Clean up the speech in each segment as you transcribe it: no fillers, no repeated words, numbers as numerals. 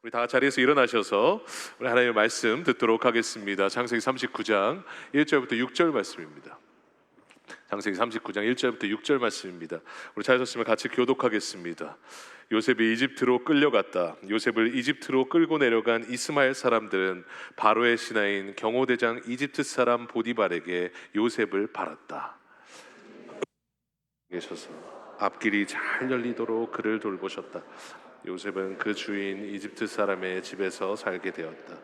우리 다 자리에서 일어나셔서 우리 하나님의 말씀 듣도록 하겠습니다. 창세기 39장 1절부터 6절 말씀입니다. 창세기 39장 1절부터 6절 말씀입니다. 우리 찾으셨으면 같이 교독하겠습니다. 요셉이 이집트로 끌려갔다. 요셉을 이집트로 끌고 내려간 이스마엘 사람들은 바로의 신하인 경호대장 이집트 사람 보디발에게 요셉을 팔았다. 계셔서 앞길이 잘 열리도록 그를 돌보셨다. 요셉은 그 주인 이집트 사람의 집에서 살게 되었다.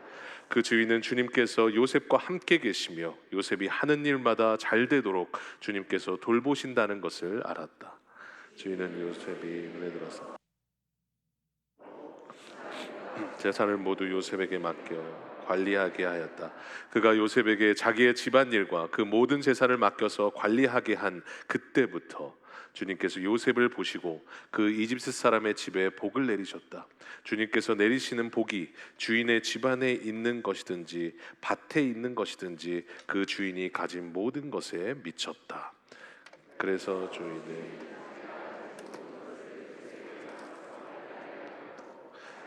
그 주인은 주님께서 요셉과 함께 계시며 요셉이 하는 일마다 잘 되도록 주님께서 돌보신다는 것을 알았다. 주인은 요셉이 눈에 들어서 재산을 모두 요셉에게 맡겨 관리하게 하였다. 그가 요셉에게 자기의 집안일과 그 모든 재산을 맡겨서 관리하게 한 그때부터 주님께서 요셉을 보시고 그 이집트 사람의 집에 복을 내리셨다. 주님께서 내리시는 복이 주인의 집안에 있는 것이든지 밭에 있는 것이든지 그 주인이 가진 모든 것에 미쳤다. 그래서 주인은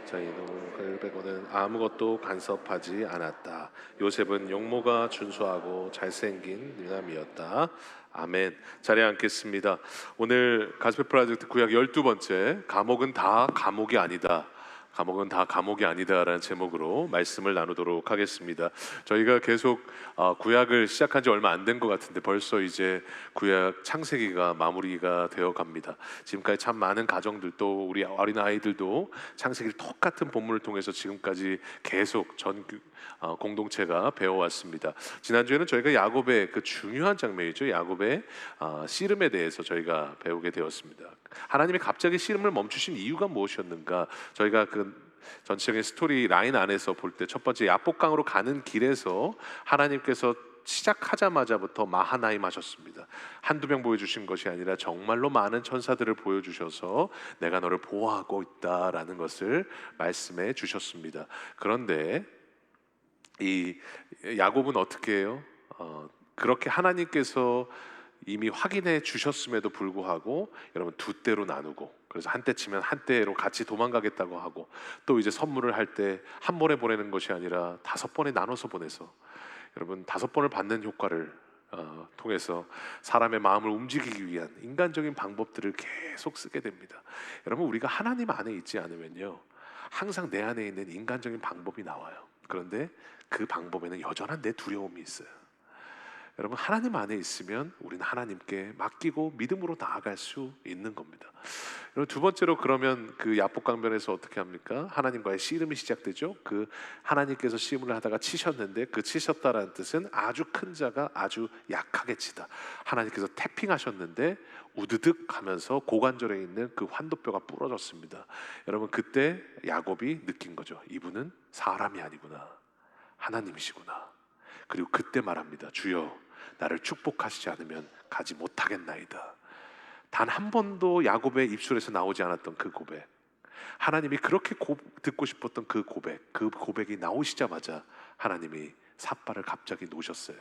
자인을 빼고는 아무것도 간섭하지 않았다. 요셉은 용모가 준수하고 잘생긴 미남이었다. 아멘. 자리에 앉겠습니다. 오늘 가스펠 프로젝트 구약 12번째 감옥은 다 감옥이 아니다. 감옥은 다 감옥이 아니다라는 제목으로 말씀을 나누도록 하겠습니다. 저희가 계속 구약을 시작한 지 얼마 안 된 것 같은데 벌써 이제 구약 창세기가 마무리가 되어 갑니다. 지금까지 참 많은 가정들도 우리 어린 아이들도 창세기를 똑같은 본문을 통해서 지금까지 계속 전 공동체가 배워왔습니다. 지난주에는 저희가 야곱의 그 중요한 장면이죠. 야곱의 씨름에 대해서 저희가 배우게 되었습니다. 하나님이 갑자기 씨름을 멈추신 이유가 무엇이었는가? 저희가 그 전체적인 스토리 라인 안에서 볼 때 첫 번째 야복강으로 가는 길에서 하나님께서 시작하자마자부터 마하나임 하셨습니다. 한두 명 보여주신 것이 아니라 정말로 많은 천사들을 보여주셔서 내가 너를 보호하고 있다라는 것을 말씀해 주셨습니다. 그런데 이 야곱은 어떻게 해요? 그렇게 하나님께서 이미 확인해 주셨음에도 불구하고 여러분 두 때로 나누고, 그래서 한 때 치면 한 때로 같이 도망가겠다고 하고, 또 이제 선물을 할 때 한 번에 보내는 것이 아니라 5번에 나눠서 보내서 여러분 5번을 받는 효과를 통해서 사람의 마음을 움직이기 위한 인간적인 방법들을 계속 쓰게 됩니다. 여러분 우리가 하나님 안에 있지 않으면요 항상 내 안에 있는 인간적인 방법이 나와요. 그런데 그 방법에는 여전한 내 두려움이 있어요. 여러분 하나님 안에 있으면 우리는 하나님께 맡기고 믿음으로 나아갈 수 있는 겁니다. 여러분 두 번째로 그러면 그 야복강변에서 어떻게 합니까? 하나님과의 씨름이 시작되죠. 그 하나님께서 씨름을 하다가 치셨는데 그 치셨다라는 뜻은 아주 큰 자가 아주 약하게 치다. 하나님께서 태핑하셨는데 우드득 하면서 고관절에 있는 그 환도뼈가 부러졌습니다. 여러분 그때 야곱이 느낀 거죠. 이분은 사람이 아니구나, 하나님이시구나. 그리고 그때 말합니다. 주여 나를 축복하시지 않으면 가지 못하겠나이다. 단 한 번도 야곱의 입술에서 나오지 않았던 그 고백, 하나님이 그렇게 듣고 싶었던 그 고백, 그 고백이 나오시자마자 하나님이 삿발을 갑자기 놓으셨어요.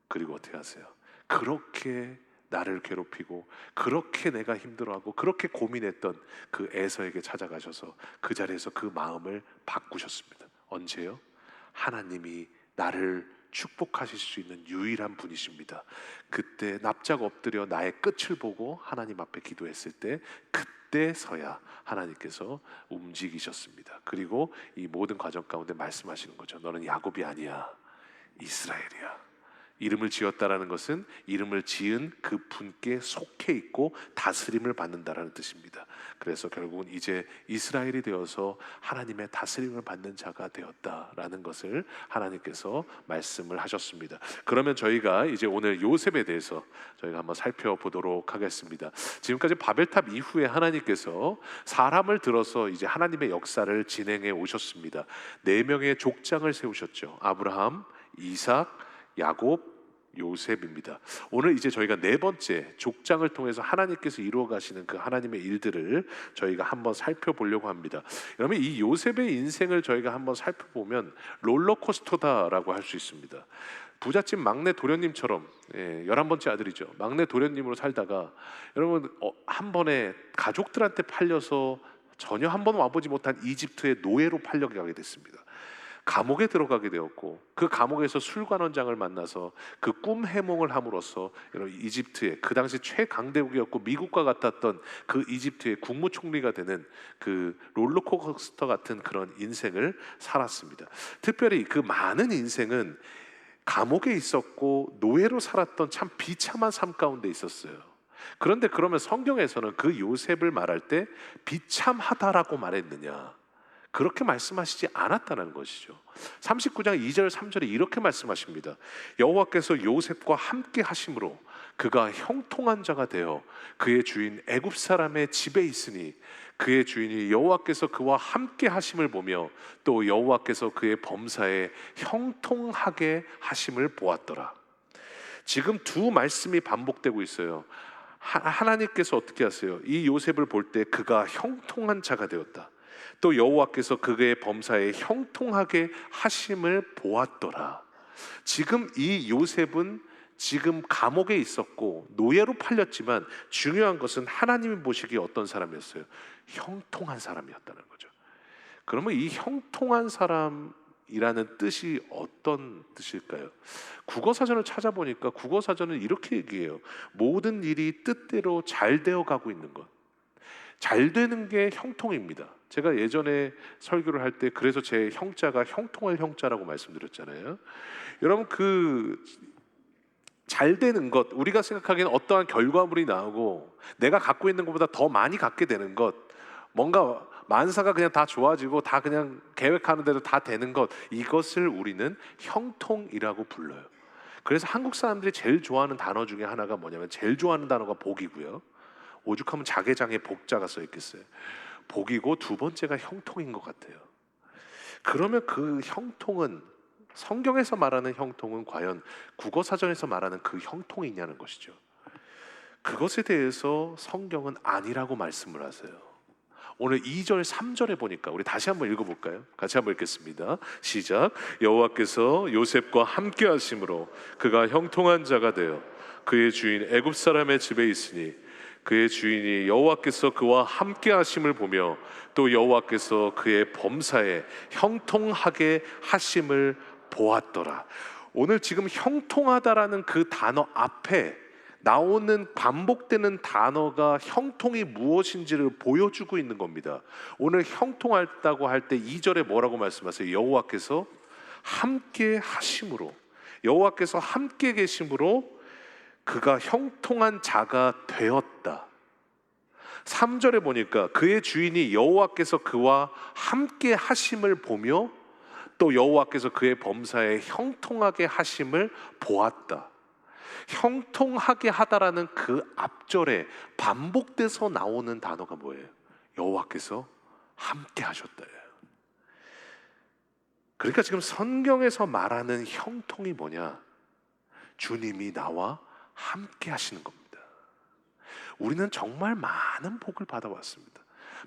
그리고 어떻게 하세요? 그렇게 나를 괴롭히고 그렇게 내가 힘들어하고 그렇게 고민했던 그 에서에게 찾아가셔서 그 자리에서 그 마음을 바꾸셨습니다. 언제요? 하나님이 나를 축복하실 수 있는 유일한 분이십니다. 그때 납작 엎드려 나의 끝을 보고 하나님 앞에 기도했을 때 그때서야 하나님께서 움직이셨습니다. 그리고 이 모든 과정 가운데 말씀하시는 거죠. 너는 야곱이 아니야, 이스라엘이야. 이름을 지었다라는 것은 이름을 지은 그 분께 속해 있고 다스림을 받는다라는 뜻입니다. 그래서 결국은 이제 이스라엘이 되어서 하나님의 다스림을 받는 자가 되었다라는 것을 하나님께서 말씀을 하셨습니다. 그러면 저희가 이제 오늘 요셉에 대해서 저희가 한번 살펴보도록 하겠습니다. 지금까지 바벨탑 이후에 하나님께서 사람을 들어서 이제 하나님의 역사를 진행해 오셨습니다. 4명의 족장을 세우셨죠. 아브라함, 이삭, 야곱, 요셉입니다. 오늘 이제 저희가 4번째 족장을 통해서 하나님께서 이루어 가시는 그 하나님의 일들을 저희가 한번 살펴보려고 합니다. 여러분 이 요셉의 인생을 저희가 한번 살펴보면 롤러코스터다라고 할 수 있습니다. 부잣집 막내 도련님처럼 11번째 아들이죠. 막내 도련님으로 살다가 여러분 한 번에 가족들한테 팔려서 전혀 한번 와보지 못한 이집트의 노예로 팔려가게 됐습니다. 감옥에 들어가게 되었고, 그 감옥에서 술관원장을 만나서 그 꿈 해몽을 함으로써 이집트의 그 당시 최강대국이었고 미국과 같았던 그 이집트의 국무총리가 되는 그 롤러코스터 같은 그런 인생을 살았습니다. 특별히 그 많은 인생은 감옥에 있었고 노예로 살았던 참 비참한 삶 가운데 있었어요. 그런데 그러면 성경에서는 그 요셉을 말할 때 비참하다라고 말했느냐? 그렇게 말씀하시지 않았다는 것이죠. 39장 2절 3절에 이렇게 말씀하십니다. 여호와께서 요셉과 함께 하심으로 그가 형통한 자가 되어 그의 주인 애굽 사람의 집에 있으니 그의 주인이 여호와께서 그와 함께 하심을 보며 또 여호와께서 그의 범사에 형통하게 하심을 보았더라. 지금 두 말씀이 반복되고 있어요. 하나님께서 어떻게 하세요? 이 요셉을 볼 때 그가 형통한 자가 되었다. 또 여호와께서 그의 범사에 형통하게 하심을 보았더라. 지금 이 요셉은 지금 감옥에 있었고 노예로 팔렸지만 중요한 것은 하나님이 보시기에 어떤 사람이었어요? 형통한 사람이었다는 거죠. 그러면 이 형통한 사람이라는 뜻이 어떤 뜻일까요? 국어사전을 찾아보니까 국어사전은 이렇게 얘기해요. 모든 일이 뜻대로 잘 되어 가고 있는 것. 잘 되는 게 형통입니다. 제가 예전에 설교를 할 때 그래서 제 형자가 형통할 형자라고 말씀드렸잖아요. 여러분 그 잘 되는 것, 우리가 생각하기에는 어떠한 결과물이 나오고 내가 갖고 있는 것보다 더 많이 갖게 되는 것, 뭔가 만사가 그냥 다 좋아지고 다 그냥 계획하는 대로 다 되는 것, 이것을 우리는 형통이라고 불러요. 그래서 한국 사람들이 제일 좋아하는 단어 중에 하나가 뭐냐면 제일 좋아하는 단어가 복이고요. 오죽하면 자개장에 복자가 써 있겠어요. 복이고 두 번째가 형통인 것 같아요. 그러면 그 형통은 성경에서 말하는 형통은 과연 국어사전에서 말하는 그 형통이냐는 것이죠. 그것에 대해서 성경은 아니라고 말씀을 하세요. 오늘 2절 3절에 보니까 우리 다시 한번 읽어볼까요? 같이 한번 읽겠습니다. 시작. 여호와께서 요셉과 함께 하심으로 그가 형통한 자가 되어 그의 주인 애굽 사람의 집에 있으니 그의 주인이 여호와께서 그와 함께 하심을 보며 또 여호와께서 그의 범사에 형통하게 하심을 보았더라. 오늘 지금 형통하다라는 그 단어 앞에 나오는 반복되는 단어가 형통이 무엇인지를 보여주고 있는 겁니다. 오늘 형통하다고 할 때 2절에 뭐라고 말씀하세요? 여호와께서 함께 하심으로, 여호와께서 함께 계심으로 그가 형통한 자가 되었다. 3절에 보니까 그의 주인이 여호와께서 그와 함께 하심을 보며 또 여호와께서 그의 범사에 형통하게 하심을 보았다. 형통하게 하다라는 그 앞절에 반복돼서 나오는 단어가 뭐예요? 여호와께서 함께 하셨다예요. 그러니까 지금 성경에서 말하는 형통이 뭐냐? 주님이 나와 함께 하시는 겁니다. 우리는 정말 많은 복을 받아왔습니다.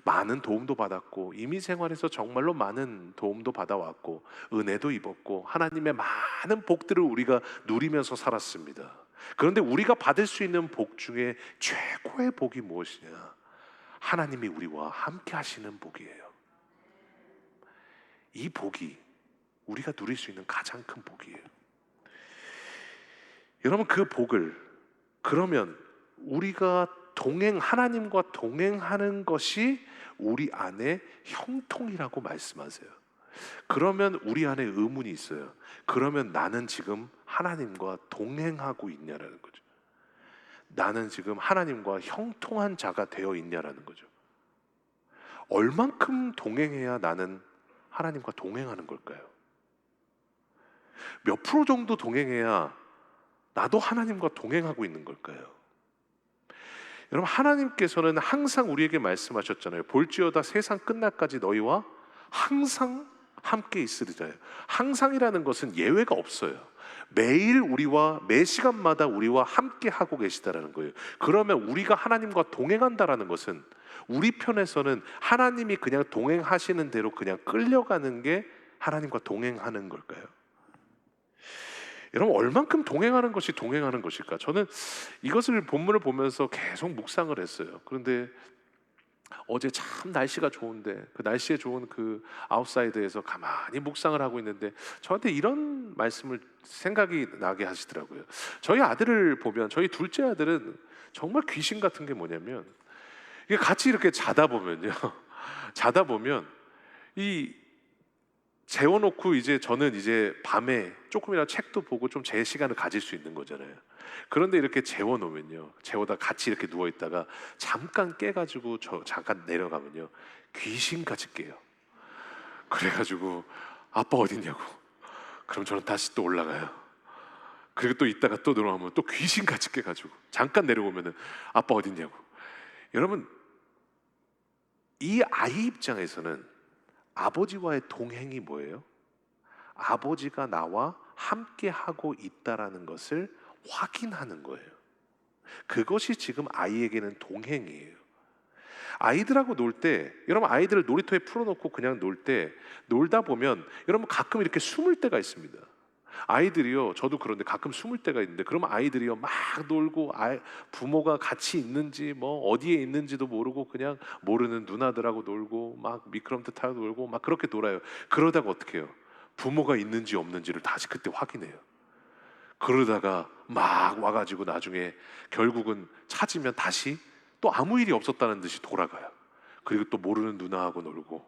많은 도움도 받았고 이미 생활에서 정말로 많은 도움도 받아왔고 은혜도 입었고 하나님의 많은 복들을 우리가 누리면서 살았습니다. 그런데 우리가 받을 수 있는 복 중에 최고의 복이 무엇이냐? 하나님이 우리와 함께 하시는 복이에요. 이 복이 우리가 누릴 수 있는 가장 큰 복이에요. 여러분 그 복을 그러면 우리가 하나님과 동행하는 것이 우리 안에 형통이라고 말씀하세요. 그러면 우리 안에 의문이 있어요. 그러면 나는 지금 하나님과 동행하고 있냐라는 거죠. 나는 지금 하나님과 형통한 자가 되어 있냐라는 거죠. 얼만큼 동행해야 나는 하나님과 동행하는 걸까요? 몇 프로 정도 동행해야 나도 하나님과 동행하고 있는 걸까요? 여러분 하나님께서는 항상 우리에게 말씀하셨잖아요. 볼지어다 세상 끝날까지 너희와 항상 함께 있으리라요. 항상이라는 것은 예외가 없어요. 매일 우리와 매 시간마다 우리와 함께 하고 계시다라는 거예요. 그러면 우리가 하나님과 동행한다라는 것은 우리 편에서는 하나님이 그냥 동행하시는 대로 그냥 끌려가는 게 하나님과 동행하는 걸까요? 여러분 얼만큼 동행하는 것이 동행하는 것일까? 저는 이것을 본문을 보면서 계속 묵상을 했어요. 그런데 어제 참 날씨가 좋은데 그 날씨에 좋은 그 아웃사이드에서 가만히 묵상을 하고 있는데 저한테 이런 말씀을 생각이 나게 하시더라고요. 저희 아들을 보면, 저희 둘째 아들은 정말 귀신 같은 게 뭐냐면, 이게 같이 이렇게 자다 보면요 자다 보면 이 재워놓고 이제 저는 이제 밤에 조금이라도 책도 보고 좀 제 시간을 가질 수 있는 거잖아요. 그런데 이렇게 재워놓으면요, 재워다 같이 이렇게 누워 있다가 잠깐 깨가지고 저 잠깐 내려가면요, 귀신같이 깨요. 그래가지고 아빠 어딨냐고. 그럼 저는 다시 또 올라가요. 그리고 또 있다가 또 들어오면 또 귀신같이 깨가지고 잠깐 내려오면은 아빠 어딨냐고. 여러분, 이 아이 입장에서는 아버지와의 동행이 뭐예요? 아버지가 나와 함께 하고 있다라는 것을 확인하는 거예요. 그것이 지금 아이에게는 동행이에요. 아이들하고 놀 때, 여러분 아이들을 놀이터에 풀어놓고 그냥 놀 때, 놀다 보면 여러분 가끔 이렇게 숨을 때가 있습니다. 아이들이요, 저도 그런데 가끔 숨을 때가 있는데, 그러면 아이들이요 막 놀고, 부모가 같이 있는지 뭐 어디에 있는지도 모르고 그냥 모르는 누나들하고 놀고 막 미끄럼틀 타고 놀고 막 그렇게 놀아요. 그러다가 어떻게 해요? 부모가 있는지 없는지를 다시 그때 확인해요. 그러다가 막 와가지고 나중에 결국은 찾으면 다시 또 아무 일이 없었다는 듯이 돌아가요. 그리고 또 모르는 누나하고 놀고,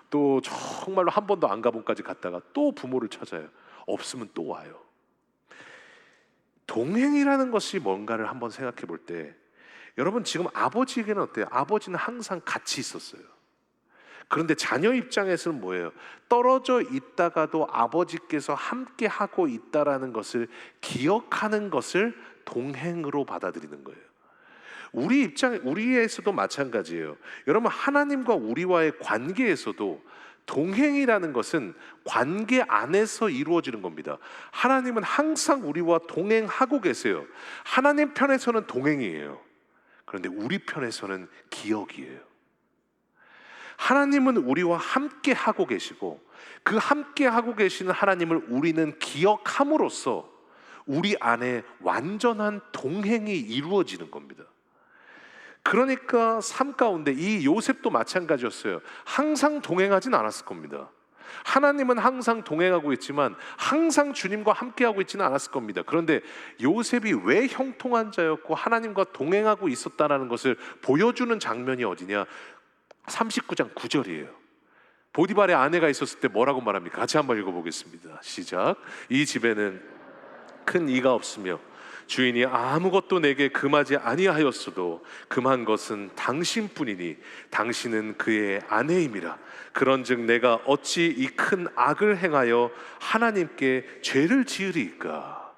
또 정말로 한 번도 안 가본 까지 갔다가 또 부모를 찾아요. 없으면 또 와요. 동행이라는 것이 뭔가를 한번 생각해 볼 때, 여러분 지금 아버지에게는 어때요? 아버지는 항상 같이 있었어요. 그런데 자녀 입장에서는 뭐예요? 떨어져 있다가도 아버지께서 함께 하고 있다라는 것을 기억하는 것을 동행으로 받아들이는 거예요. 우리에서도 마찬가지예요. 여러분, 하나님과 우리와의 관계에서도 동행이라는 것은 관계 안에서 이루어지는 겁니다. 하나님은 항상 우리와 동행하고 계세요. 하나님 편에서는 동행이에요. 그런데 우리 편에서는 기억이에요. 하나님은 우리와 함께 하고 계시고, 그 함께 하고 계시는 하나님을 우리는 기억함으로써 우리 안에 완전한 동행이 이루어지는 겁니다. 그러니까 삶 가운데 이 요셉도 마찬가지였어요. 항상 동행하진 않았을 겁니다. 하나님은 항상 동행하고 있지만 항상 주님과 함께하고 있지는 않았을 겁니다. 그런데 요셉이 왜 형통한 자였고 하나님과 동행하고 있었다는 것을 보여주는 장면이 어디냐? 39장 9절이에요. 보디발의 아내가 있었을 때 뭐라고 말합니까? 같이 한번 읽어보겠습니다. 시작. 이 집에는 큰 이가 없으며 주인이 아무것도 내게 금하지 아니하였어도 금한 것은 당신뿐이니 당신은 그의 아내임이라. 그런즉 내가 어찌 이 큰 악을 행하여 하나님께 죄를 지으리이까.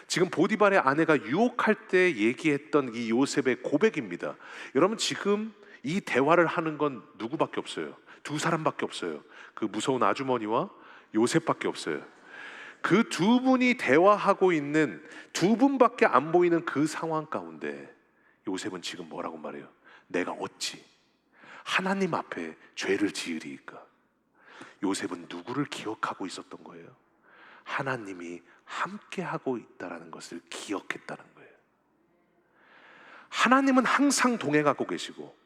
지금 보디발의 아내가 유혹할 때 얘기했던 이 요셉의 고백입니다. 여러분, 지금 이 대화를 하는 건 누구밖에 없어요. 두 사람밖에 없어요. 그 무서운 아주머니와 요셉밖에 없어요. 그 두 분이 대화하고 있는 두 분밖에 안 보이는 그 상황 가운데 요셉은 지금 뭐라고 말해요? 내가 어찌 하나님 앞에 죄를 지으리이까. 요셉은 누구를 기억하고 있었던 거예요? 하나님이 함께하고 있다는 것을 기억했다는 거예요. 하나님은 항상 동행하고 계시고,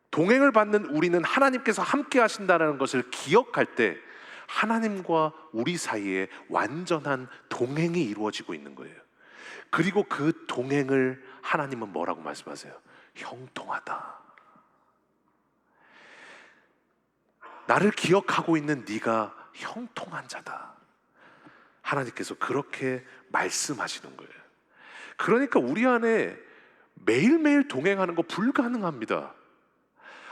동행을 받는 우리는 하나님께서 함께 하신다는 것을 기억할 때 하나님과 우리 사이에 완전한 동행이 이루어지고 있는 거예요. 그리고 그 동행을 하나님은 뭐라고 말씀하세요? 형통하다. 나를 기억하고 있는 네가 형통한 자다. 하나님께서 그렇게 말씀하시는 거예요. 그러니까 우리 안에 매일매일 동행하는 거 불가능합니다.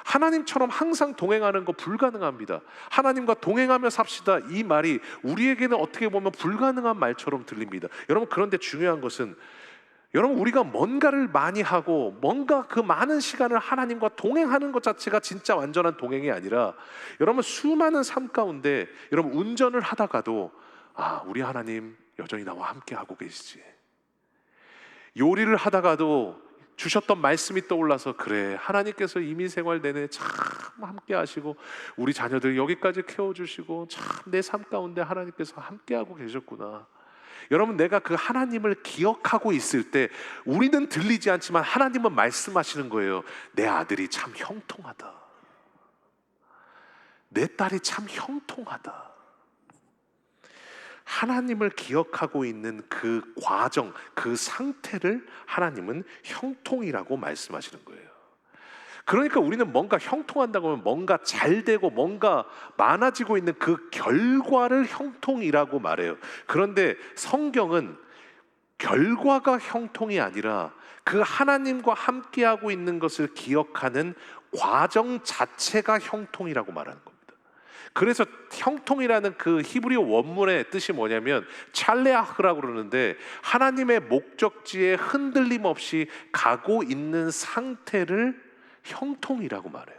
하나님처럼 항상 동행하는 거 불가능합니다. 하나님과 동행하며 삽시다, 이 말이 우리에게는 어떻게 보면 불가능한 말처럼 들립니다. 여러분, 그런데 중요한 것은, 여러분, 우리가 뭔가를 많이 하고 뭔가 그 많은 시간을 하나님과 동행하는 것 자체가 진짜 완전한 동행이 아니라, 여러분, 수많은 삶 가운데 여러분 운전을 하다가도 우리 하나님 여전히 나와 함께 하고 계시지. 요리를 하다가도 주셨던 말씀이 떠올라서, 그래, 하나님께서 이민 생활 내내 참 함께 하시고 우리 자녀들 여기까지 키워주시고 참 내 삶 가운데 하나님께서 함께 하고 계셨구나. 여러분, 내가 그 하나님을 기억하고 있을 때 우리는 들리지 않지만 하나님은 말씀하시는 거예요. 내 아들이 참 형통하다. 내 딸이 참 형통하다. 하나님을 기억하고 있는 그 과정, 그 상태를 하나님은 형통이라고 말씀하시는 거예요. 그러니까 우리는 뭔가 형통한다고 하면 뭔가 잘 되고 뭔가 많아지고 있는 그 결과를 형통이라고 말해요. 그런데 성경은 결과가 형통이 아니라 그 하나님과 함께하고 있는 것을 기억하는 과정 자체가 형통이라고 말하는 겁니다. 그래서 형통이라는 그 히브리어 원문의 뜻이 뭐냐면 찰레아흐라고 그러는데, 하나님의 목적지에 흔들림 없이 가고 있는 상태를 형통이라고 말해요.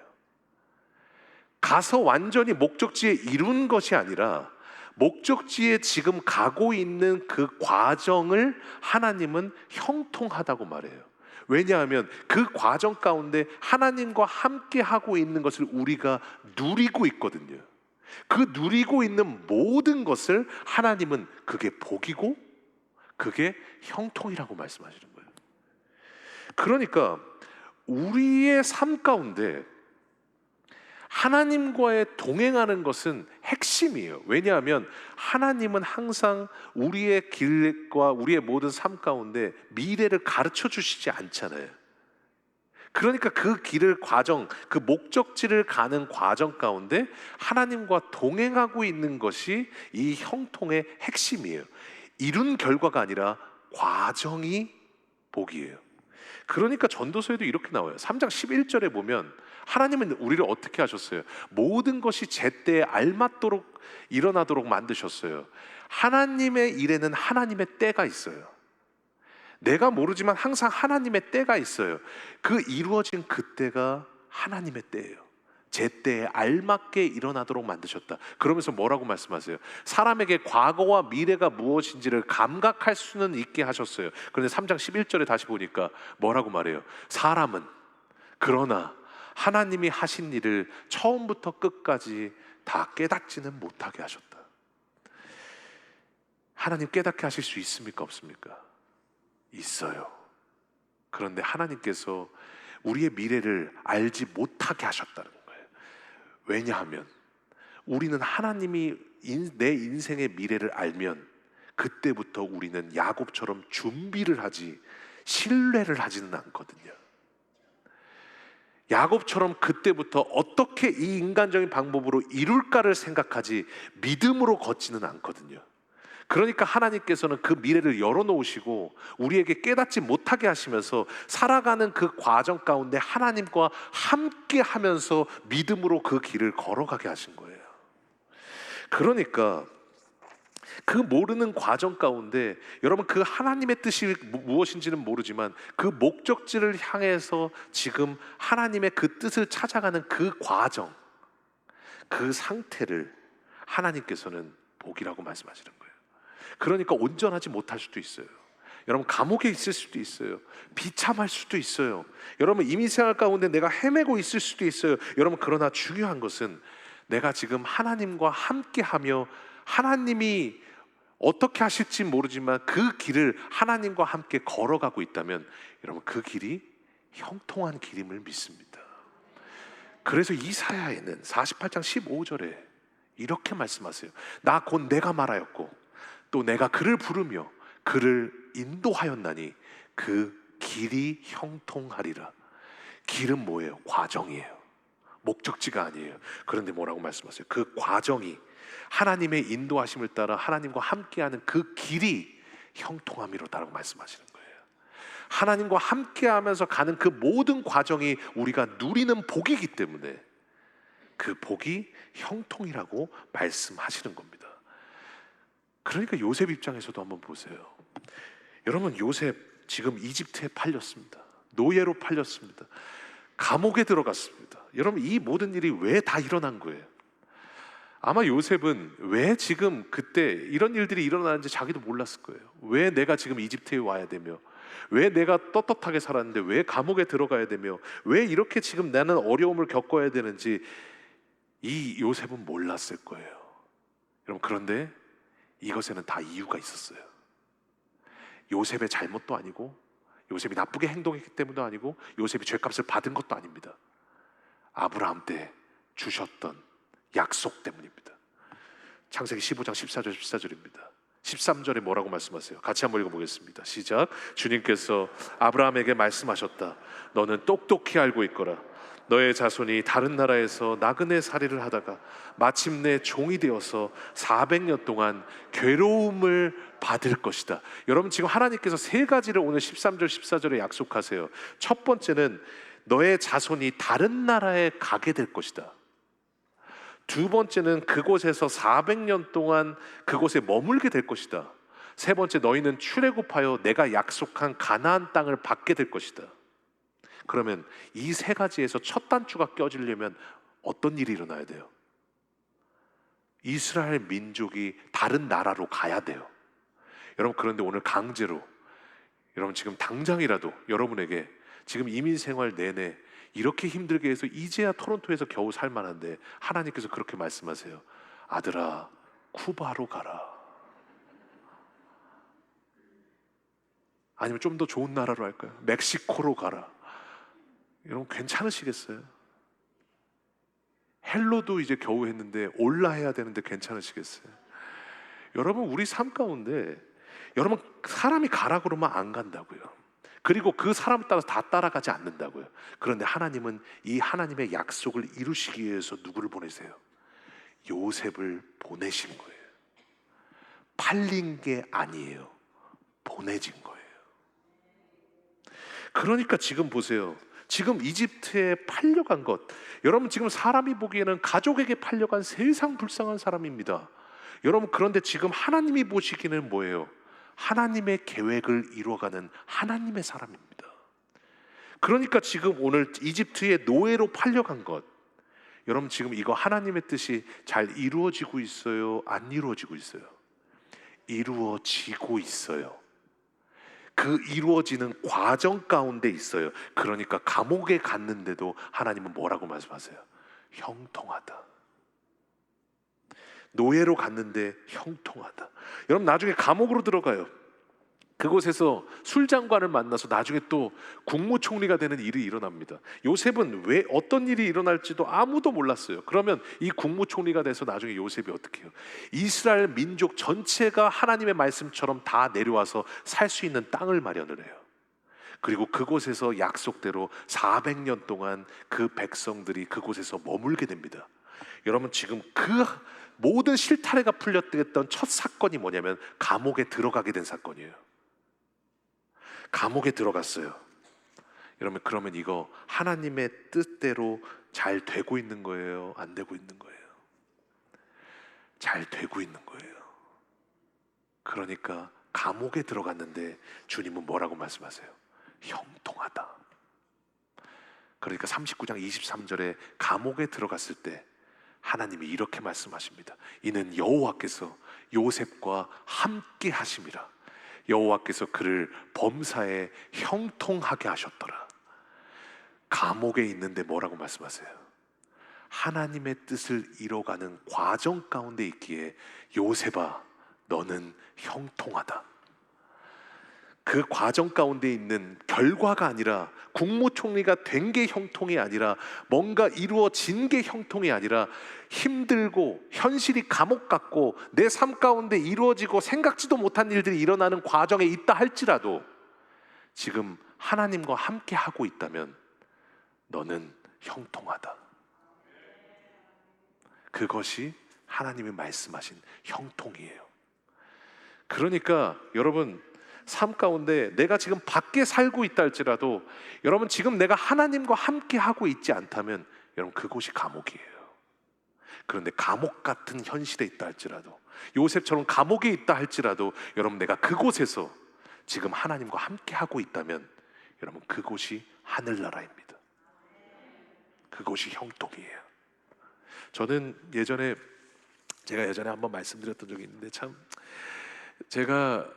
가서 완전히 목적지에 이룬 것이 아니라 목적지에 지금 가고 있는 그 과정을 하나님은 형통하다고 말해요. 왜냐하면 그 과정 가운데 하나님과 함께 하고 있는 것을 우리가 누리고 있거든요. 그 누리고 있는 모든 것을 하나님은 그게 복이고 그게 형통이라고 말씀하시는 거예요. 그러니까 우리의 삶 가운데 하나님과의 동행하는 것은 핵심이에요. 왜냐하면 하나님은 항상 우리의 길과 우리의 모든 삶 가운데 미래를 가르쳐 주시지 않잖아요. 그러니까 그 길을 과정, 그 목적지를 가는 과정 가운데 하나님과 동행하고 있는 것이 이 형통의 핵심이에요. 이룬 결과가 아니라 과정이 복이에요. 그러니까 전도서에도 이렇게 나와요. 3장 11절에 보면 하나님은 우리를 어떻게 하셨어요? 모든 것이 제때에 알맞도록 일어나도록 만드셨어요. 하나님의 일에는 하나님의 때가 있어요. 내가 모르지만 항상 하나님의 때가 있어요. 그 이루어진 그때가 하나님의 때예요. 제때에 알맞게 일어나도록 만드셨다. 그러면서 뭐라고 말씀하세요? 사람에게 과거와 미래가 무엇인지를 감각할 수는 있게 하셨어요. 그런데 3장 11절에 다시 보니까 뭐라고 말해요? 사람은 그러나 하나님이 하신 일을 처음부터 끝까지 다 깨닫지는 못하게 하셨다. 하나님 깨닫게 하실 수 있습니까? 없습니까? 있어요. 그런데 하나님께서 우리의 미래를 알지 못하게 하셨다는 거예요. 왜냐하면 우리는 하나님이 내 인생의 미래를 알면 그때부터 우리는 야곱처럼 준비를 하지 신뢰를 하지는 않거든요. 야곱처럼 그때부터 어떻게 이 인간적인 방법으로 이룰까를 생각하지 믿음으로 걷지는 않거든요. 그러니까 하나님께서는 그 미래를 열어놓으시고 우리에게 깨닫지 못하게 하시면서 살아가는 그 과정 가운데 하나님과 함께 하면서 믿음으로 그 길을 걸어가게 하신 거예요. 그러니까 그 모르는 과정 가운데 여러분, 그 하나님의 뜻이 무엇인지는 모르지만 그 목적지를 향해서 지금 하나님의 그 뜻을 찾아가는 그 과정, 그 상태를 하나님께서는 복이라고 말씀하시는 거예요. 그러니까 온전하지 못할 수도 있어요. 여러분, 감옥에 있을 수도 있어요. 비참할 수도 있어요. 여러분, 이민생활 가운데 내가 헤매고 있을 수도 있어요. 여러분, 그러나 중요한 것은 내가 지금 하나님과 함께하며 하나님이 어떻게 하실지 모르지만 그 길을 하나님과 함께 걸어가고 있다면 여러분, 그 길이 형통한 길임을 믿습니다. 그래서 이사야에는 48장 15절에 이렇게 말씀하세요. 나 곧 내가 말하였고 또 내가 그를 부르며 그를 인도하였나니 그 길이 형통하리라. 길은 뭐예요? 과정이에요. 목적지가 아니에요. 그런데 뭐라고 말씀하세요? 그 과정이 하나님의 인도하심을 따라 하나님과 함께하는 그 길이 형통함이로다라고 말씀하시는 거예요. 하나님과 함께하면서 가는 그 모든 과정이 우리가 누리는 복이기 때문에 그 복이 형통이라고 말씀하시는 겁니다. 그러니까 요셉 입장에서도 한번 보세요. 여러분, 요셉 지금 이집트에 팔렸습니다. 노예로 팔렸습니다. 감옥에 들어갔습니다. 여러분, 이 모든 일이 왜 다 일어난 거예요? 아마 요셉은 왜 지금 그때 이런 일들이 일어나는지 자기도 몰랐을 거예요. 왜 내가 지금 이집트에 와야 되며, 왜 내가 떳떳하게 살았는데 왜 감옥에 들어가야 되며, 왜 이렇게 지금 나는 어려움을 겪어야 되는지 이 요셉은 몰랐을 거예요. 여러분, 그런데 이것에는 다 이유가 있었어요. 요셉의 잘못도 아니고 요셉이 나쁘게 행동했기 때문도 아니고 요셉이 죄값을 받은 것도 아닙니다. 아브라함 때 주셨던 약속 때문입니다. 창세기 15장 14절 14절입니다. 13절에 뭐라고 말씀하세요? 같이 한번 읽어보겠습니다. 시작. 주님께서 아브라함에게 말씀하셨다. 너는 똑똑히 알고 있거라. 너의 자손이 다른 나라에서 나그네 살이를 하다가 마침내 종이 되어서 400년 동안 괴로움을 받을 것이다. 여러분, 지금 하나님께서 세 가지를 오늘 13절 14절에 약속하세요. 첫 번째는 너의 자손이 다른 나라에 가게 될 것이다. 두 번째는 그곳에서 400년 동안 그곳에 머물게 될 것이다. 세 번째, 너희는 출애굽하여 내가 약속한 가나안 땅을 받게 될 것이다. 그러면 이 세 가지에서 첫 단추가 껴지려면 어떤 일이 일어나야 돼요? 이스라엘 민족이 다른 나라로 가야 돼요. 여러분, 그런데 오늘 강제로, 여러분 지금 당장이라도 여러분에게 지금 이민 생활 내내 이렇게 힘들게 해서 이제야 토론토에서 겨우 살만한데 하나님께서 그렇게 말씀하세요. 아들아, 쿠바로 가라. 아니면 좀 더 좋은 나라로 할까요? 멕시코로 가라. 여러분 괜찮으시겠어요? 헬로도 이제 겨우 했는데 올라 해야 되는데 괜찮으시겠어요? 여러분, 우리 삶 가운데 여러분, 사람이 가라 그러면 안 간다고요. 그리고 그 사람 따라서 다 따라가지 않는다고요. 그런데 하나님은 이 하나님의 약속을 이루시기 위해서 누구를 보내세요? 요셉을 보내신 거예요. 팔린 게 아니에요. 보내진 거예요. 그러니까 지금 보세요. 지금 이집트에 팔려간 것, 여러분 지금 사람이 보기에는 가족에게 팔려간 세상 불쌍한 사람입니다. 여러분, 그런데 지금 하나님이 보시기는 뭐예요? 하나님의 계획을 이루어가는 하나님의 사람입니다. 그러니까 지금 오늘 이집트의 노예로 팔려간 것, 여러분 지금 이거 하나님의 뜻이 잘 이루어지고 있어요? 안 이루어지고 있어요? 이루어지고 있어요. 그 이루어지는 과정 가운데 있어요. 그러니까 감옥에 갔는데도 하나님은 뭐라고 말씀하세요? 형통하다. 노예로 갔는데 형통하다. 여러분, 나중에 감옥으로 들어가요. 그곳에서 술장관을 만나서 나중에 또 국무총리가 되는 일이 일어납니다. 요셉은 왜 어떤 일이 일어날지도 아무도 몰랐어요. 그러면 이 국무총리가 돼서 나중에 요셉이 어떻게 해요? 이스라엘 민족 전체가 하나님의 말씀처럼 다 내려와서 살 수 있는 땅을 마련을 해요. 그리고 그곳에서 약속대로 400년 동안 그 백성들이 그곳에서 머물게 됩니다. 여러분, 지금 그 모든 실타래가 풀렸던 첫 사건이 뭐냐면 감옥에 들어가게 된 사건이에요. 감옥에 들어갔어요. 여러분, 그러면 이거 하나님의 뜻대로 잘 되고 있는 거예요? 안 되고 있는 거예요? 잘 되고 있는 거예요. 그러니까 감옥에 들어갔는데 주님은 뭐라고 말씀하세요? 형통하다. 그러니까 39장 23절에 감옥에 들어갔을 때 하나님이 이렇게 말씀하십니다. 이는 여호와께서 요셉과 함께 하심이라. 여호와께서 그를 범사에 형통하게 하셨더라. 감옥에 있는데 뭐라고 말씀하세요? 하나님의 뜻을 이뤄가는 과정 가운데 있기에 요셉아, 너는 형통하다. 그 과정 가운데 있는 결과가 아니라, 국무총리가 된 게 형통이 아니라, 뭔가 이루어진 게 형통이 아니라, 힘들고 현실이 감옥 같고 내 삶 가운데 이루어지고 생각지도 못한 일들이 일어나는 과정에 있다 할지라도 지금 하나님과 함께 하고 있다면 너는 형통하다. 그것이 하나님이 말씀하신 형통이에요. 그러니까 여러분, 삶 가운데 내가 지금 밖에 살고 있다 할지라도, 여러분 지금 내가 하나님과 함께 하고 있지 않다면 여러분 그곳이 감옥이에요. 그런데 감옥 같은 현실에 있다 할지라도, 요셉처럼 감옥에 있다 할지라도, 여러분 내가 그곳에서 지금 하나님과 함께 하고 있다면 여러분 그곳이 하늘나라입니다. 그곳이 형통이에요. 저는 제가 예전에 한번 말씀드렸던 적이 있는데, 참 제가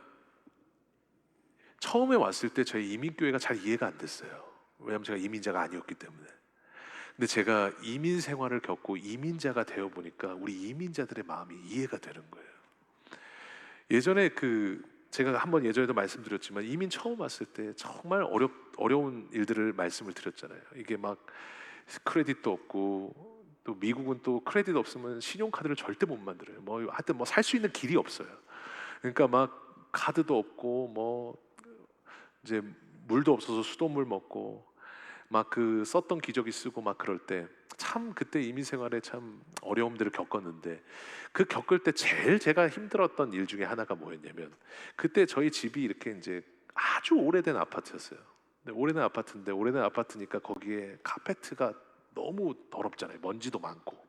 처음에 왔을 때 저희 이민교회가 잘 이해가 안 됐어요. 왜냐하면 제가 이민자가 아니었기 때문에. 근데 제가 이민 생활을 겪고 이민자가 되어 보니까 우리 이민자들의 마음이 이해가 되는 거예요. 예전에 제가 한번 예전에도 말씀드렸지만 이민 처음 왔을 때 정말 어려운 일들을 말씀을 드렸잖아요. 이게 막 크레딧도 없고, 또 미국은 또 크레딧 없으면 신용카드를 절대 못 만들어요. 뭐 하여튼 뭐 살 수 있는 길이 없어요. 그러니까 막 카드도 없고, 뭐 이제 물도 없어서 수돗물 먹고, 막 그 썼던 기저귀 쓰고 막 그럴 때 참 그때 이민 생활에 참 어려움들을 겪었는데, 그 겪을 때 제일 제가 힘들었던 일 중에 하나가 뭐였냐면, 그때 저희 집이 이렇게 이제 아주 오래된 아파트였어요. 근데 오래된 아파트니까 거기에 카페트가 너무 더럽잖아요. 먼지도 많고.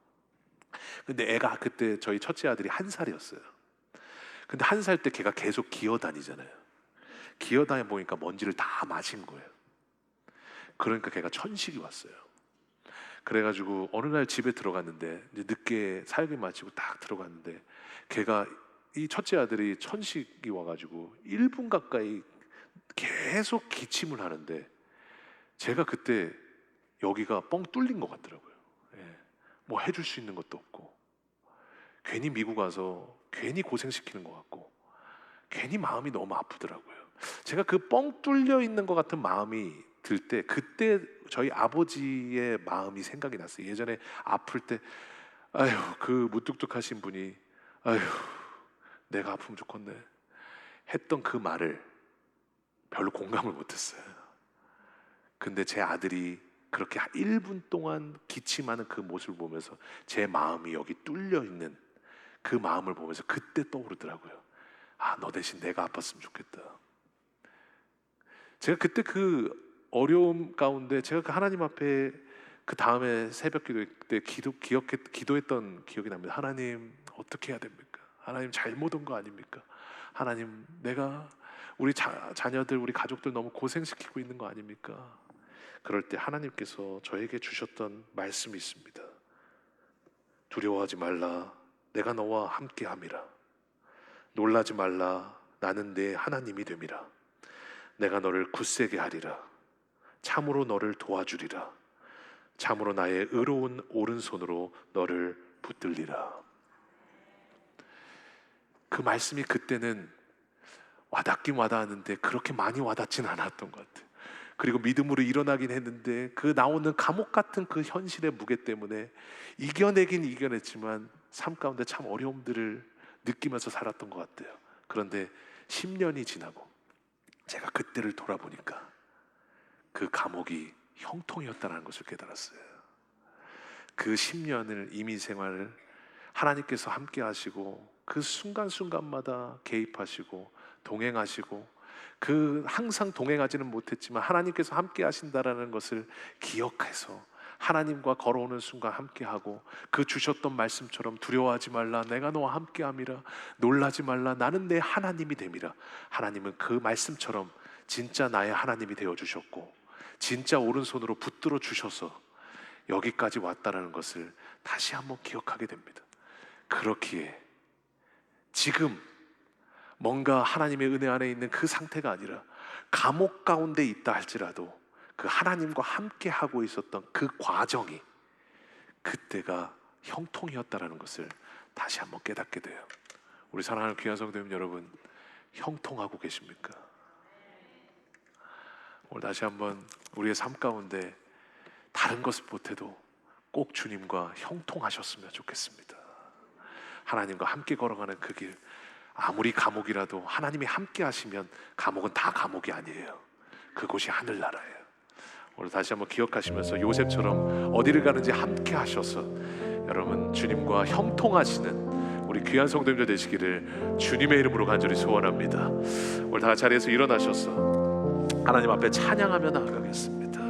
근데 애가 그때 저희 첫째 아들이 1살이었어요. 근데 1살 때 걔가 계속 기어다니잖아요. 기어다니 보니까 먼지를 다 마신 거예요. 그러니까 걔가 천식이 왔어요. 그래가지고 어느 날 집에 들어갔는데, 이제 늦게 사역을 마치고 딱 들어갔는데, 걔가, 이 첫째 아들이 천식이 와가지고 1분 가까이 계속 기침을 하는데, 제가 그때 여기가 뻥 뚫린 것 같더라고요. 예. 뭐 해줄 수 있는 것도 없고, 괜히 미국 와서 괜히 고생시키는 것 같고, 괜히 마음이 너무 아프더라고요. 제가 그 뻥 뚫려 있는 것 같은 마음이 들 때, 그때 저희 아버지의 마음이 생각이 났어요. 예전에 아플 때, 아휴, 그 무뚝뚝하신 분이, 아휴, 내가 아프면 좋겠네 했던 그 말을 별로 공감을 못했어요. 근데 제 아들이 그렇게 1분 동안 기침하는 그 모습을 보면서 제 마음이 여기 뚫려 있는 그 마음을 보면서 그때 떠오르더라고요. 아, 너 대신 내가 아팠으면 좋겠다. 제가 그때 그 어려움 가운데 제가 그 하나님 앞에 그 다음에 새벽 기도 때 기도했던 기억이 납니다. 하나님, 어떻게 해야 됩니까? 하나님, 잘못 온 거 아닙니까? 하나님, 내가 우리 자녀들, 우리 가족들 너무 고생시키고 있는 거 아닙니까? 그럴 때 하나님께서 저에게 주셨던 말씀이 있습니다. 두려워하지 말라, 내가 너와 함께함이라. 놀라지 말라, 나는 내 하나님이 됨이라. 내가 너를 굳세게 하리라. 참으로 너를 도와주리라. 참으로 나의 의로운 오른손으로 너를 붙들리라. 그 말씀이 그때는 와닿긴 와닿았는데 그렇게 많이 와닿진 않았던 것 같아요. 그리고 믿음으로 일어나긴 했는데 그 나오는 감옥 같은 그 현실의 무게 때문에 이겨내긴 이겨냈지만 삶 가운데 참 어려움들을 느끼면서 살았던 것 같아요. 그런데 10년이 지나고 제가 그때를 돌아보니까 그 감옥이 형통이었다는 것을 깨달았어요. 그 10년을 이민 생활을 하나님께서 함께 하시고 그 순간순간마다 개입하시고 동행하시고, 그 항상 동행하지는 못했지만 하나님께서 함께 하신다라는 것을 기억해서 하나님과 걸어오는 순간 함께하고, 그 주셨던 말씀처럼 두려워하지 말라, 내가 너와 함께함이라. 놀라지 말라, 나는 내 하나님이 됨이라. 하나님은 그 말씀처럼 진짜 나의 하나님이 되어주셨고 진짜 오른손으로 붙들어 주셔서 여기까지 왔다는 것을 다시 한번 기억하게 됩니다. 그렇기에 지금 뭔가 하나님의 은혜 안에 있는 그 상태가 아니라 감옥 가운데 있다 할지라도 그 하나님과 함께 하고 있었던 그 과정이 그때가 형통이었다는 것을 다시 한번 깨닫게 돼요. 우리 사랑하는 귀한 성도님 여러분, 형통하고 계십니까? 오늘 다시 한번 우리의 삶 가운데 다른 것을 못해도 꼭 주님과 형통하셨으면 좋겠습니다. 하나님과 함께 걸어가는 그 길, 아무리 감옥이라도 하나님이 함께 하시면 감옥은 다 감옥이 아니에요. 그곳이 하늘나라예요. 오늘 다시 한번 기억하시면서 요셉처럼 어디를 가는지 함께 하셔서 여러분 주님과 형통하시는 우리 귀한 성도님들 되시기를 주님의 이름으로 간절히 소원합니다. 오늘 다 자리에서 일어나셔서 하나님 앞에 찬양하며 나아가겠습니다.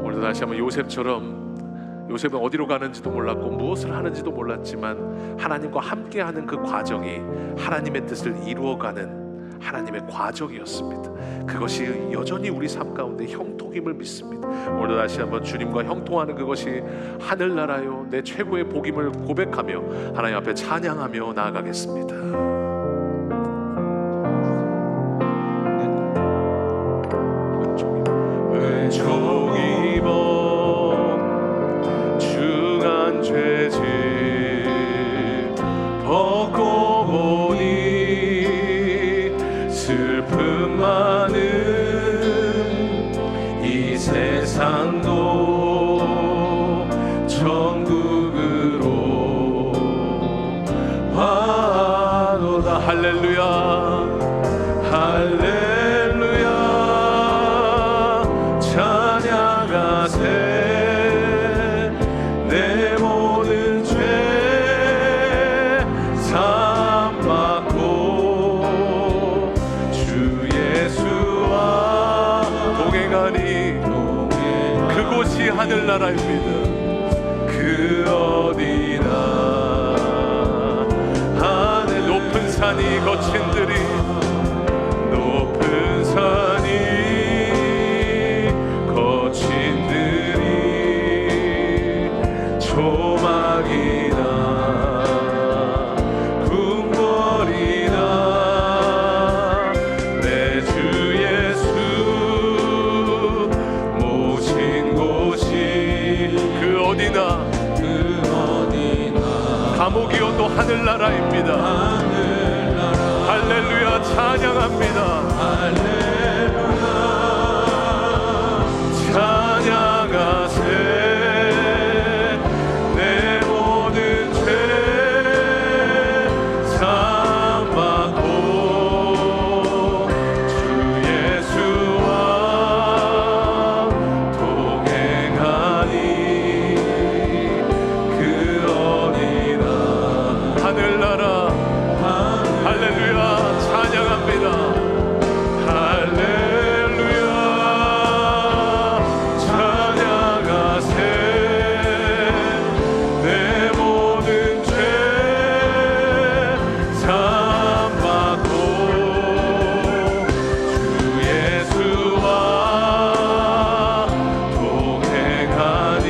오늘도 다시 한번 요셉은 어디로 가는지도 몰랐고 무엇을 하는지도 몰랐지만 하나님과 함께하는 그 과정이 하나님의 뜻을 이루어가는 하나님의 과정이었습니다. 그것이 여전히 우리 삶 가운데 형통임을 믿습니다. 오늘도 다시 한번 주님과 형통하는 그것이 하늘나라요 내 최고의 복임을 고백하며 하나님 앞에 찬양하며 나아가겠습니다. 은총 입어 중한 죄짐 할렐루야 할렐루야 찬양하세 내 모든 죄 사함받고 주 예수와 동행하니 그곳이 하늘나라입니다. 그 어디나 하늘 높은 산이 거친 들이 높은 산이 거친 들이 조막이나 궁궐이나 내 주 예수 모신 곳이 그 어디나 감옥이어도 하늘나라입니다. 할렐루야 찬양합니다. 할렐루야 찬양하세 내 모든 죄 사함받고 주 예수와 동행하니 그 어디나 하늘나라 할렐루야 찬양합니다. 할렐루야 찬양하세 내 모든 죄 사함받고 주 예수와 동행하니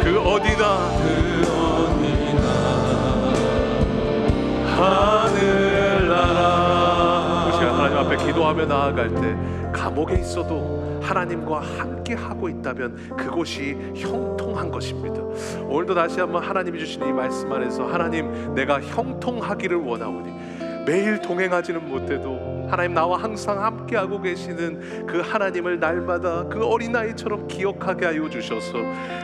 그 어디나 하늘나라. 그 시간 하나님 앞에 기도하며 나아갈 때 감옥에 있어도 하나님과 함께 하고 있다면 그곳이 형통한 것입니다. 오늘도 다시 한번 하나님이 주신 이 말씀 안에서 하나님 내가 형통하기를 원하오니 매일 동행하지는 못해도 하나님 나와 항상 함께하고 계시는 그 하나님을 날마다 그 어린아이처럼 기억하게 하여 주셔서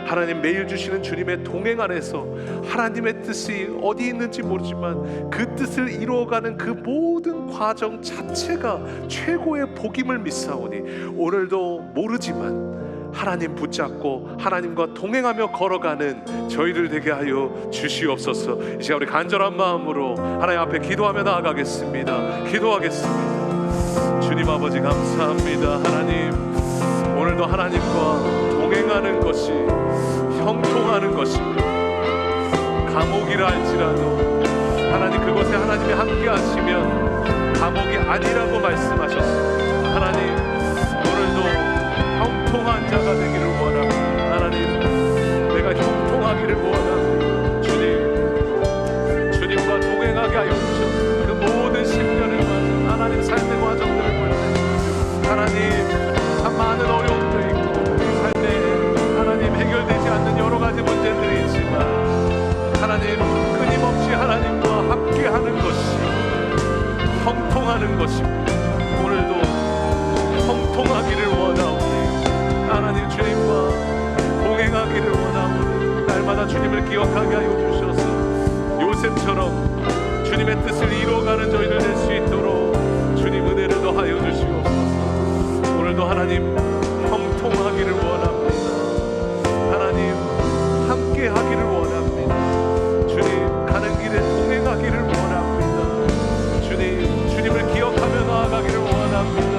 하나님 매일 주시는 주님의 동행 안에서 하나님의 뜻이 어디 있는지 모르지만 그 뜻을 이루어가는 그 모든 과정 자체가 최고의 복임을 믿사오니 오늘도 모르지만 하나님 붙잡고 하나님과 동행하며 걸어가는 저희들 되게 하여 주시옵소서. 이 시간 우리 간절한 마음으로 하나님 앞에 기도하며 나아가겠습니다. 기도하겠습니다. 주님 아버지 감사합니다. 하나님 오늘도 하나님과 동행하는 것이 형통하는 것입니다. 감옥이라 할지라도 하나님 그곳에 하나님이 함께 하시면 감옥이 아니라고 말씀하셨습니다. 하나님 오늘도 형통한 자가 되기를 원합니다. 하나님 내가 형통하기를 원합니다. 주님과 동행하게 하여 주셔서 그 모든 심령을 맞은 하나님 삶의 과정들을 볼 때 하나님 참 많은 어려움도 있고 우리 삶에 하나님 해결되지 않는 여러 가지 문제들이 있지만 하나님 끊임없이 하나님과 함께하는 것이 형통하는 것입니다. 오늘도 형통하기를 원하오니 하나님 주님과 동행하기를 원하오니 날마다 주님을 기억하게 하여 주셔서 요셉처럼 주님의 뜻을 이루어가는 저희들 될 수 있도록 주님 은혜를 더하여 주시옵소서. 오늘도 하나님 형통하기를 원합니다. 하나님 함께하기를 원합니다. 주님 가는 길에 동행하기를 원합니다. 주님을 기억하며 나아가기를 원합니다.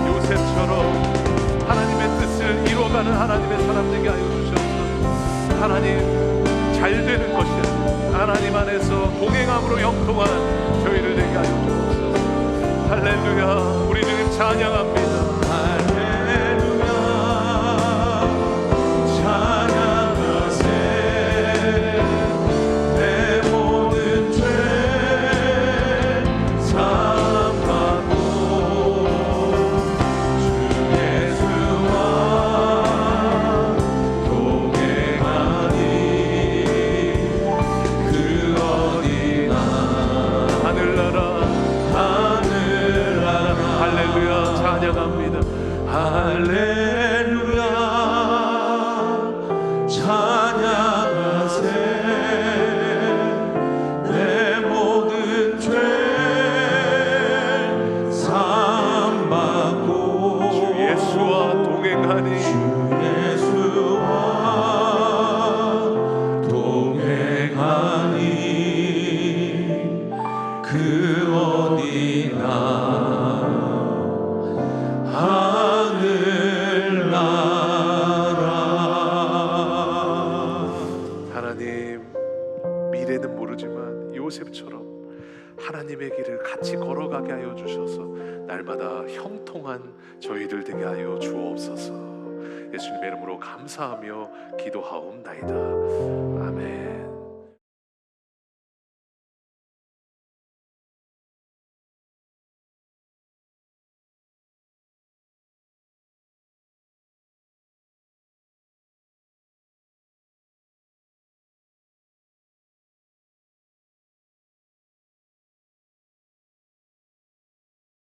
요셉처럼 하나님의 뜻을 이루어가는 하나님의 사람 되게 하여 주셔서 하나님 잘 되는 것이 아니라 하나님 안에서 동행함으로 형통한 저희를 되게 하여 주옵소서. 할렐루야 우리 주님 찬양합니다. 할렐루야 찬양하세 내 모든 죄 사함받고 하늘나라 할렐루야 찬양합니다. 주님, 미래는 모르지만 요셉처럼 하나님의 길을 같이 걸어가게 하여 주셔서 날마다 형통한 저희들 되게 하여 주옵소서. 예수님의 이름으로 감사하며 기도하옵나이다.